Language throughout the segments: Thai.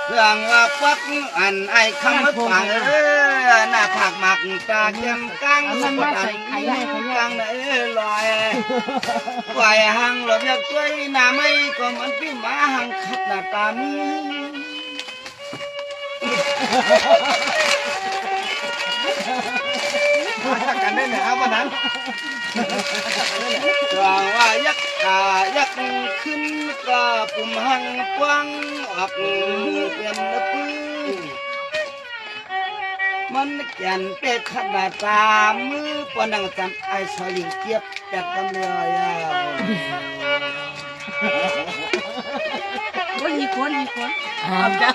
เรื่องว่าปักอันไอ้คำฟังหน้าผากหมักตาเข็มกังมันมาใส่ไข่กังลอยไหวหังหลบยักช่วยหน้าไม่ก็มันพี่หมาหังขัดหน้าตามีกันได้ไหมครับวันนั้นว่ายักยักขึ้นก็ปุ่มหังกว้างออกเป็นปื้อมันแก่นเป็ดขัดหน้าตามือปนังจำไอ้ชอยเจี๊ยบแปดกันเลยมีคนจ้ะ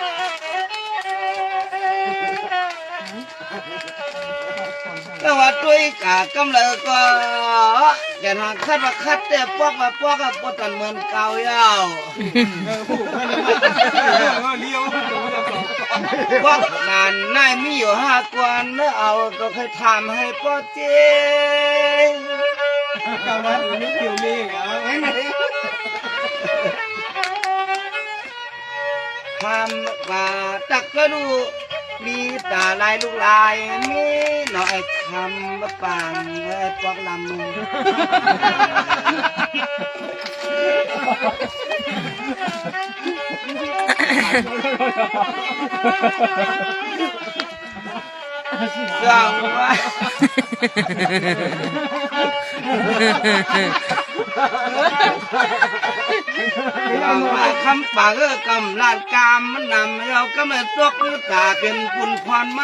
แต่ว่าด้วยกากำเลยก็อย่าทางคัดว่าคัดแต่ปอกว่าปอกกับปตันเหมือนเก่ายาวปอกนานนายมีอยู่5 กวนแล้วเอาก็เคยทำให้พ่อเจ๊กำลังนึกอยู่นี่เหรอทำว่าตักก็ดูมีตาลายลูกลายมีหน่อยคำว่าปังปอกลำมือจังว่าคำปากกำลาดกามมันนำเราก็ไม่ตกตาเป็นปุ่นพรไหม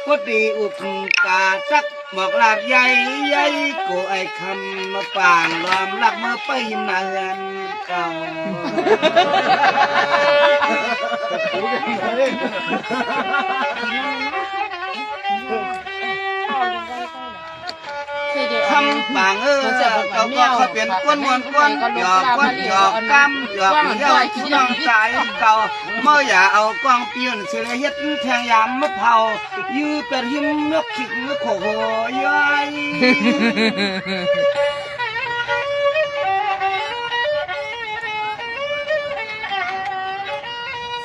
ก็ดีอุปกาสักบอกลาดใหญ่ใหญ่กูไอ้คำมาป่างล้อมลักเมื่อไปนานเก่าคำปังเขาก็เป็นก้นมวนก้นหยอกก้นหยอกกำหยอกเย้าน้องสายเก่าเมื่ออย่าเอากองเปลี่ยนเสียเฮ็ดแทงยามมะเผายื้อเป็นหิมนกขิงโขย้อย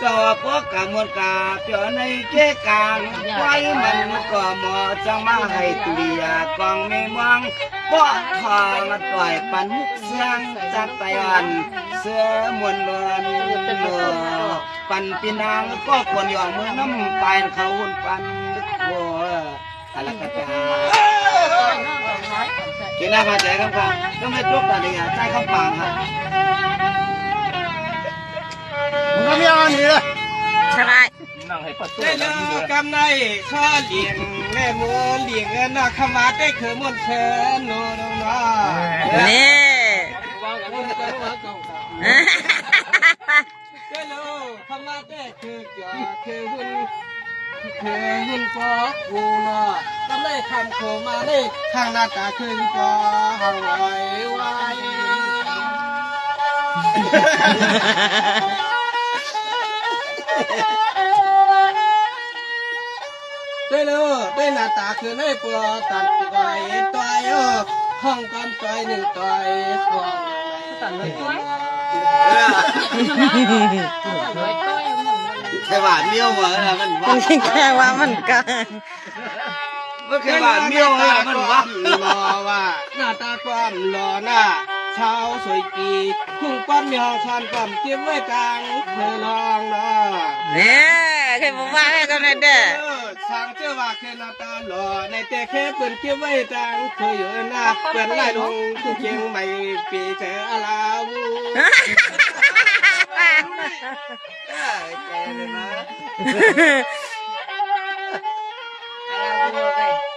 สอบพวกกามวลกาเปียวในเกกางไว้มันก็หมอจังมาให้ตุลียากองไม่มองป้อทองต่อยปันมุกเสียงจัดไต้หวันเสื้อมวนเมือนปันปีนางก็ควรยอมมือน้ำปลายเขาหุ่นปันโว้อะไรกระจากินน้ำมาแจกครับก็ไม่จุกแต่เนี่ยใจคำปังครับมึงก็ไม่เอาหนีเลยใช่ไหมได้เลิกกำในข้อเลี้ยงแม่มือเลี้ยงเงินนักขมาได้คือมนเชิญโน่นน่ะนี่ได้เลิกขมาได้คือจ่อคือหุ่นปอกูเนาะกำในคำโคมาได้ข้างหน้าตาคือปอหางไว้ได้เลยได้หน้าตาคือได้ปลอตัดไก่ตัวห้องกันไก่1 ตัวฟองตัดเลยแค่ว่าเมียวเหรอมันว่าแค่ว่ามันกันก็แค่ว่าเมียวเหรอมันว่ารอว่าหน้าตาความรอหน้าเช้าสวยกีทุ่งป้อมมีห้องชานป้อมเก็บไว้กลางเธอลองเนาะเนี่ยเคยบอกว่าให้กันเลยเด้อช่างเจ้าว่าเคยหน้าตาหล่อในแต่แค่เปิ่นเก็บไว้กลางเธออยู่หน้าเปิ่นไล่ลงทุกเชียงใหม่ปีเจออะไร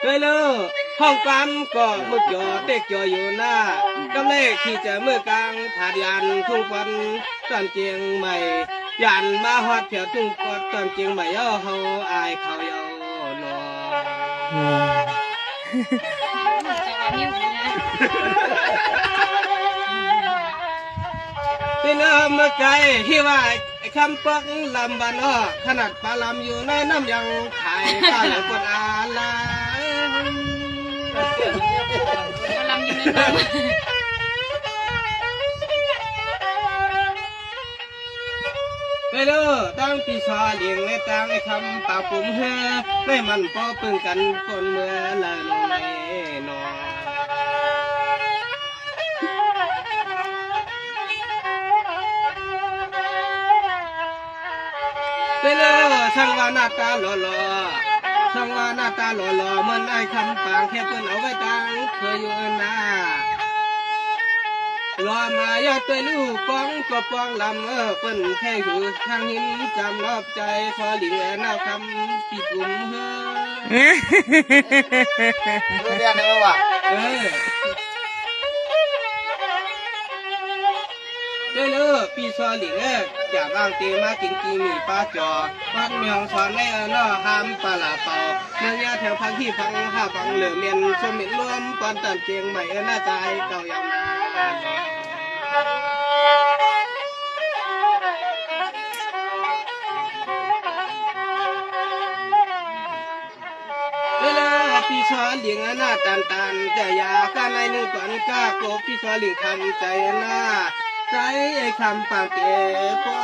เคยเลยห้องปั๊มก็มึกจอเด็กจออยู่หน้ากำเล่ขี่จะเมื่อกลางผาดยันทุ่งฟันตอนเจียงใหม่ยันมาฮอดเผียวทุ่งฟันตอนเจียงใหม่ย่อเฮาอายเขาย่อหนอที่น้ำมาไกลที่ว่าคำปักลำบันอ้อขนาดปลาลำอยู่ในน้ำยังขายข้าวกดอาลา แนะนำ ไปเด้อตั้งปีชาเลี้ยงและตั้งไอ้คำปากปุ่มเฮไม่มันก็ปึงกันคนเมื่อละลงในนอไปเด้อช่างว่าหน้าตาหล่อๆช่างว่าหน้าตาหล่อๆเหมือนไอ้คำปางแค่เพิ่นเอาไว้ตั้งเคยอยู่หน้ารอมายอดตัวลูกป้องก็ป้องลำเปิ้นแค่อยู่ทางหินจำรอบใจขอหลิงแอนเอาคำปีกุมเฮ้อ คือเรียนได้ว่า เออได้เลยปีซอหลิงจากอ่างเตมากินกีมีป้าจอวัดเมียงสอนในเนาะห้ามปลาลาเป่าเนื้อยาแถวพังที่พังห้าพังเหลือเมียนสมิดรวมปอนตันเจียงใหม่หน้าใจเก่ายาวนานเวลาพี่ชอหลิงหน้าตันจะอยากกันในหนึ่งก่อนกล้าโกพี่ชอหลิงทำใจหน้าใจไอ้คำปากเก๋กว่า